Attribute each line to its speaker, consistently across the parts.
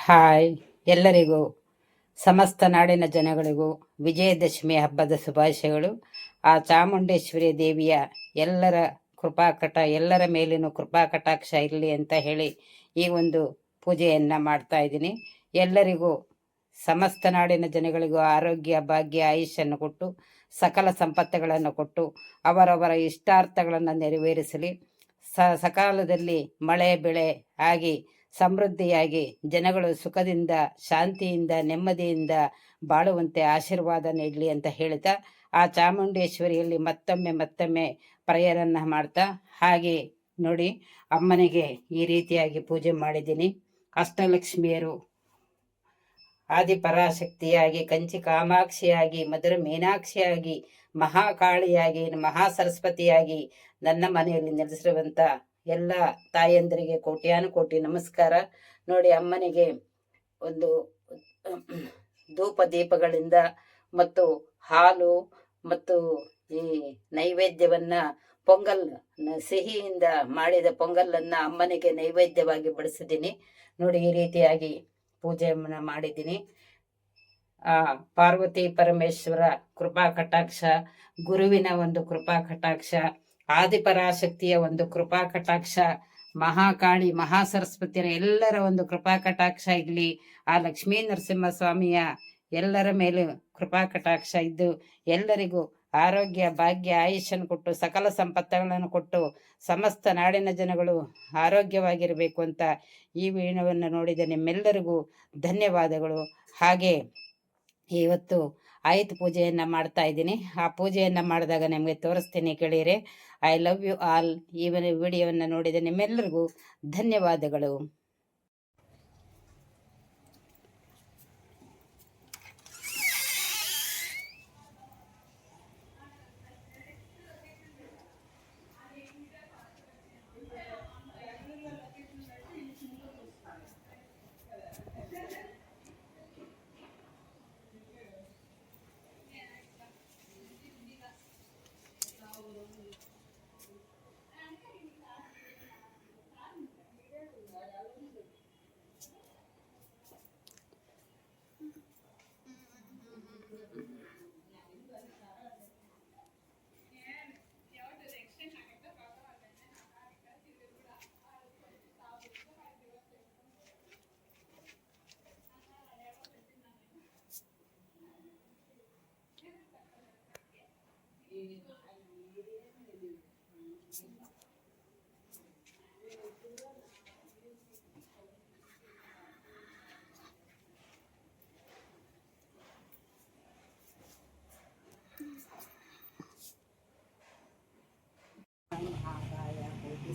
Speaker 1: Hi ಎಲ್ಲರಿಗೂ ಸಮಸ್ತ ನಾಡಿನ ಜನಗಳಿಗೂ ವಿಜಯದಶಮಿ ಹಬ್ಬದ ಶುಭಾಶಯಗಳು. ಆ ಚಾಮುಂಡೇಶ್ವರಿ ದೇವಿಯ ಎಲ್ಲರ ಎಲ್ಲರ ಮೇಲಿನ ಕೃಪಾ ಕಟಾಕ್ಷ ಇರಲಿ ಅಂತ ಹೇಳಿ ಈ ಒಂದು ಪೂಜೆಯನ್ನು ಮಾಡ್ತಾ ಇದ್ದೀನಿ. ಎಲ್ಲರಿಗೂ ಸಮಸ್ತ ನಾಡಿನ ಜನಗಳಿಗೂ ಆರೋಗ್ಯ ಭಾಗ್ಯ ಆಯುಷ್ಯನ್ನು ಕೊಟ್ಟು ಸಕಲ ಸಂಪತ್ತುಗಳನ್ನು ಕೊಟ್ಟು ಅವರವರ ಇಷ್ಟಾರ್ಥಗಳನ್ನು ನೆರವೇರಿಸಲಿ. ಸಕಾಲದಲ್ಲಿ ಮಳೆ ಬೆಳೆ ಆಗಿ ಸಮೃದ್ಧಿಯಾಗಿ ಜನಗಳು ಸುಖದಿಂದ ಶಾಂತಿಯಿಂದ ನೆಮ್ಮದಿಯಿಂದ ಬಾಳುವಂತೆ ಆಶೀರ್ವಾದ ನೀಡಲಿ ಅಂತ ಹೇಳ್ತಾ ಆ ಚಾಮುಂಡೇಶ್ವರಿಯಲ್ಲಿ ಮತ್ತೊಮ್ಮೆ ಪ್ರೇಯರನ್ನು ಮಾಡ್ತಾ ಹಾಗೆ ನೋಡಿ ಅಮ್ಮನಿಗೆ ಈ ರೀತಿಯಾಗಿ ಪೂಜೆ ಮಾಡಿದ್ದೀನಿ. ಅಷ್ಟಲಕ್ಷ್ಮಿಯರು ಆದಿಪರಾಶಕ್ತಿಯಾಗಿ, ಕಂಚಿ ಕಾಮಾಕ್ಷಿಯಾಗಿ, ಮಧುರ ಮೀನಾಕ್ಷಿಯಾಗಿ, ಮಹಾಕಾಳಿಯಾಗಿ, ಮಹಾ ಸರಸ್ವತಿಯಾಗಿ ನನ್ನ ಮನೆಯಲ್ಲಿ ನೆಲೆಸಿರುವಂಥ ಎಲ್ಲ ತಾಯಂದರಿಗೆ ಕೋಟ್ಯಾನುಕೋಟಿ ನಮಸ್ಕಾರ. ನೋಡಿ ಅಮ್ಮನಿಗೆ ಒಂದು ಧೂಪ ದೀಪಗಳಿಂದ ಮತ್ತು ಹಾಲು ಮತ್ತು ಈ ನೈವೇದ್ಯವನ್ನ ಪೊಂಗಲ್ ಸಿಹಿಯಿಂದ ಮಾಡಿದ ಪೊಂಗಲನ್ನು ಅಮ್ಮನಿಗೆ ನೈವೇದ್ಯವಾಗಿ ಬಡಿಸಿದ್ದೀನಿ. ನೋಡಿ ಈ ರೀತಿಯಾಗಿ ಪೂಜೆಯನ್ನು ಮಾಡಿದ್ದೀನಿ. ಪಾರ್ವತಿ ಪರಮೇಶ್ವರ ಕೃಪಾ ಕಟಾಕ್ಷ, ಗುರುವಿನ ಒಂದು ಕೃಪಾ ಕಟಾಕ್ಷ, ಆದಿಪರಾಶಕ್ತಿಯ ಒಂದು ಕೃಪಾ ಕಟಾಕ್ಷ, ಮಹಾಕಾಳಿ ಮಹಾಸರಸ್ವತಿಯರ ಎಲ್ಲರ ಒಂದು ಕೃಪಾ ಕಟಾಕ್ಷ ಇರಲಿ. ಆ ಲಕ್ಷ್ಮೀ ನರಸಿಂಹ ಸ್ವಾಮಿಯ ಎಲ್ಲರ ಮೇಲೆ ಕೃಪಾ ಕಟಾಕ್ಷ ಇದ್ದು ಎಲ್ಲರಿಗೂ ಆರೋಗ್ಯ ಭಾಗ್ಯ ಆಯುಷ್ಯನ್ನು ಕೊಟ್ಟು ಸಕಲ ಸಂಪತ್ತುಗಳನ್ನು ಕೊಟ್ಟು ಸಮಸ್ತ ನಾಡಿನ ಜನಗಳು ಆರೋಗ್ಯವಾಗಿರಬೇಕು ಅಂತ ಈ ವಿಡಿಯೋವನ್ನು ನೋಡಿದ ನಿಮ್ಮೆಲ್ಲರಿಗೂ ಧನ್ಯವಾದಗಳು. ಹಾಗೆ ಇವತ್ತು ಆಯುಧ ಪೂಜೆಯನ್ನು ಮಾಡ್ತಾ ಇದ್ದೀನಿ. ಆ ಪೂಜೆಯನ್ನು ಮಾಡಿದಾಗ ನಿಮಗೆ ತೋರಿಸ್ತೀನಿ ಕೇಳಿರಿ. I love you all. ಈ ವಿಡಿಯೋವನ್ನು ನೋಡಿದ ನಿಮ್ಮೆಲ್ಲರಿಗೂ ಧನ್ಯವಾದಗಳು.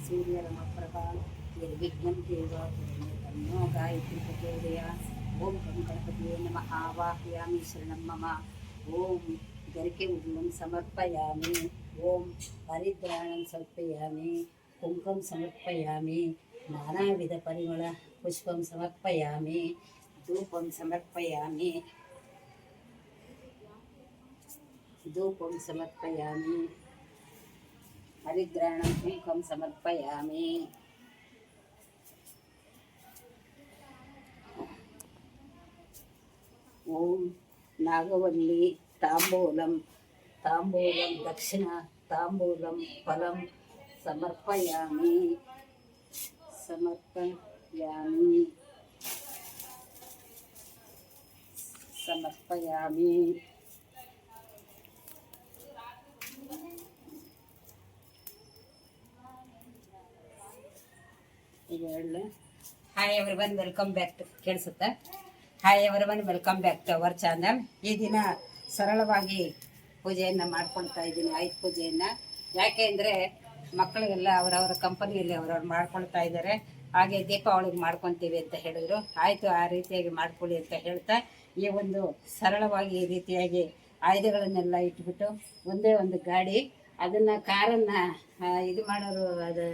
Speaker 1: सूर्यरमप्रभा निर्विघ्नं देवो गायत्री प्रचोदयात्. ओं गं गणपतये नमः. आवाहयामि शरणं मम. ओं गरके उदनं समर्पयामि. ओं हरिद्राणं समर्पयामि. कुङ्कुमं समर्पयामि. नानाविधपरिमळ पुष्पं समर्पयामि. धूपं समर्पयामि. हरिद्राणं कुङ्कुमं समर्पयामि. ओं नागवल्ली ताम्बूलं दक्षिण ताम्बूलं फलं समर्पयामि. Hi everyone, welcome back to ಕೇಳಿಸುತ್ತಾ? Hi everyone, welcome back to our channel. ಈ ದಿನ ಸರಳವಾಗಿ ಪೂಜೆಯನ್ನು ಮಾಡ್ಕೊಳ್ತಾ ಇದ್ದೀನಿ, ಆಯುಧ ಪೂಜೆಯನ್ನು. ಯಾಕೆ ಅಂದರೆ ಮಕ್ಕಳಿಗೆಲ್ಲ ಅವರವರ ಕಂಪನಿಯಲ್ಲಿ ಅವರವ್ರು ಮಾಡ್ಕೊಳ್ತಾ ಇದ್ದಾರೆ. ಹಾಗೆ ದೀಪಾವಳಿಗೆ ಮಾಡ್ಕೊತೀವಿ ಅಂತ ಹೇಳಿದ್ರು. ಆಯಿತು, ಆ ರೀತಿಯಾಗಿ ಮಾಡ್ಕೊಳ್ಳಿ ಅಂತ ಹೇಳ್ತಾ ಈ ಒಂದು ಸರಳವಾಗಿ ಈ ರೀತಿಯಾಗಿ ಆಯುಧಗಳನ್ನೆಲ್ಲ ಇಟ್ಬಿಟ್ಟು ಒಂದೇ ಒಂದು ಗಾಡಿ, ಅದನ್ನು ಕಾರನ್ನು ಇದು ಮಾಡೋರು, ಅದು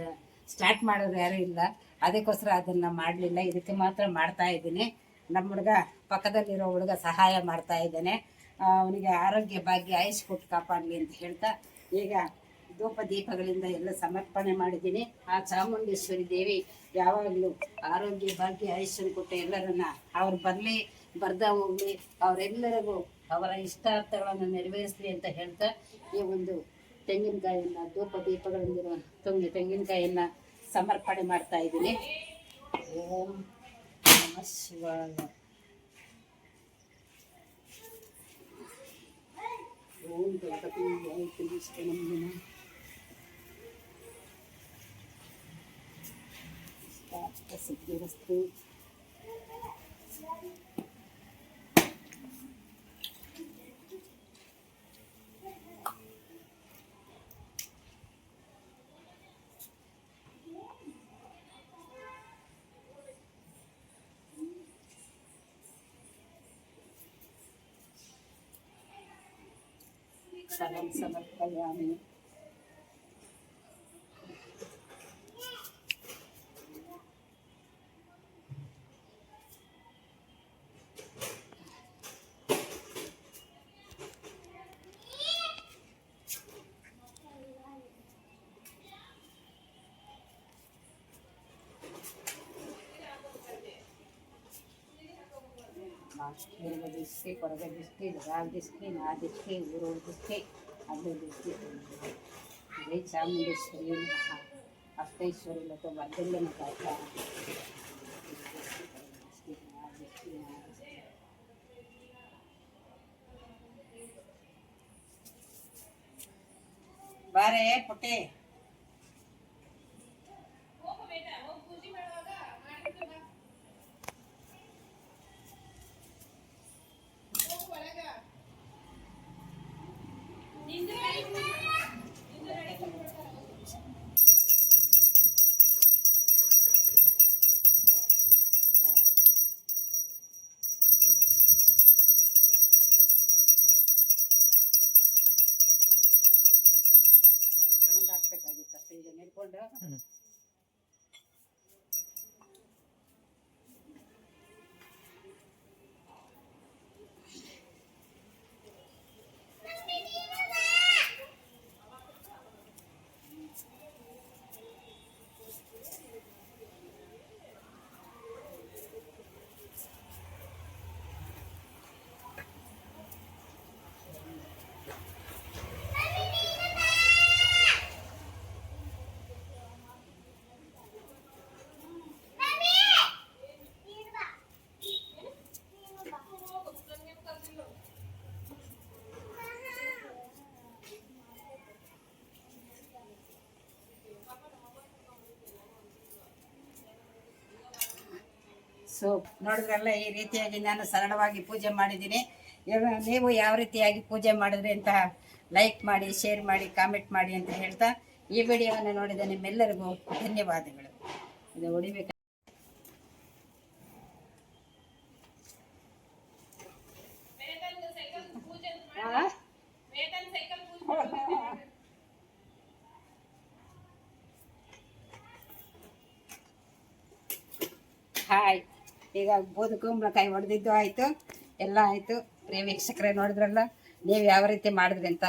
Speaker 1: ಸ್ಟಾರ್ಟ್ ಮಾಡೋರು ಯಾರೂ ಇಲ್ಲ. ಅದಕ್ಕೋಸ್ಕರ ಅದನ್ನು ಮಾಡಲಿಲ್ಲ. ಇದಕ್ಕೆ ಮಾತ್ರ ಮಾಡ್ತಾ ಇದ್ದೀನಿ. ನಮ್ಮ ಹುಡುಗ, ಪಕ್ಕದಲ್ಲಿರೋ ಹುಡುಗ ಸಹಾಯ ಮಾಡ್ತಾ ಇದ್ದಾನೆ. ಅವನಿಗೆ ಆರೋಗ್ಯ ಭಾಗ್ಯ ಆಯುಷ್ ಕೊಟ್ಟು ಕಾಪಾಡಲಿ ಅಂತ ಹೇಳ್ತಾ ಈಗ ಧೂಪ ದೀಪಗಳಿಂದ ಎಲ್ಲ ಸಮರ್ಪಣೆ ಮಾಡಿದ್ದೀನಿ. ಆ ಚಾಮುಂಡೇಶ್ವರಿ ದೇವಿ ಯಾವಾಗಲೂ ಆರೋಗ್ಯ ಭಾಗ್ಯ ಐಶ್ವರ್ಯ ಕೊಟ್ಟು ಎಲ್ಲರನ್ನ ಅವ್ರು ಬರ್ದ ಹೋಗ್ಲಿ, ಅವರೆಲ್ಲರಿಗೂ ಅವರ ಇಷ್ಟಾರ್ಥಗಳನ್ನು ನೆರವೇರಿಸಲಿ ಅಂತ ಹೇಳ್ತಾ ಈ ಒಂದು ತೆಂಗಿನಕಾಯಿಯನ್ನು ಧೂಪ ದೀಪಗಳಿಂದಿರುವ ತೆಂಗಿನಕಾಯಿಯನ್ನು ಸಮರ್ಪಣೆ ಮಾಡ್ತಾ ಇದ್ದೀನಿ. ಓಂ ನಮಃ ಶಿವಾಯ. ಓಂ ಗಣಪತಿ ನಮಃ. ಸಿದ್ಧಿರಸ್ತು. फलं समर्पयामि. ఇరవై దిష్టి, పొరగ దిష్టి, రాగ దిష్టి, నా దిష్టి, ఊరోడు దిష్టి, అల్లు దిష్టి. జై చాముండేశ్వరి అష్టైశ్వర్యులతో వర్ధిల్లిన కాక. ಬಾರೇ ಪುಟ್ಟೆ. ಹಾಕ್ಬೇಕಾಗಿತ್ತು ಈಗ ನಿಲ್ಕೊಂಡು. ಸೊ ನೋಡಿದ್ರಲ್ಲ, ಈ ರೀತಿಯಾಗಿ ನಾನು ಸರಳವಾಗಿ ಪೂಜೆ ಮಾಡಿದ್ದೀನಿ. ನೀವು ಯಾವ ರೀತಿಯಾಗಿ ಪೂಜೆ ಮಾಡಿದ್ರಿ ಅಂತ ಲೈಕ್ ಮಾಡಿ, ಶೇರ್ ಮಾಡಿ, ಕಾಮೆಂಟ್ ಮಾಡಿ ಅಂತ ಹೇಳ್ತಾ ಈ ವಿಡಿಯೋವನ್ನು ನೋಡಿದ ನಿಮ್ಮೆಲ್ಲರಿಗೂ ಧನ್ಯವಾದಗಳು. ಇದು ಹೊಡಿಬೇಕು. ಹಾಯ್, ಈಗ ಬೂದುಕುಂಬಳಕಾಯಿ ಹೊಡೆದಿದ್ದು ಆಯಿತು, ಎಲ್ಲ ಆಯಿತು. ಪ್ರಿಯ ವೀಕ್ಷಕರೇ, ನೋಡಿದ್ರಲ್ಲ, ನೀವು ಯಾವ ರೀತಿ ಮಾಡಿದ್ರಿ ಅಂತ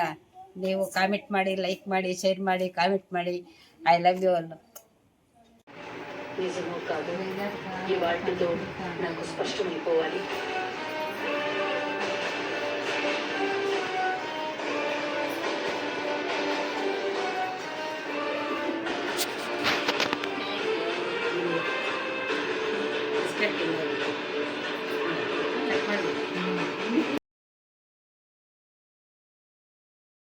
Speaker 1: ನೀವು ಕಾಮೆಂಟ್ ಮಾಡಿ, ಲೈಕ್ ಮಾಡಿ, ಶೇರ್ ಮಾಡಿ, కామెంట్ ಮಾಡಿ. I love you all. నిజమో కాదు, ఈ వాటితో నాకు స్పష్టమైపోవాలి.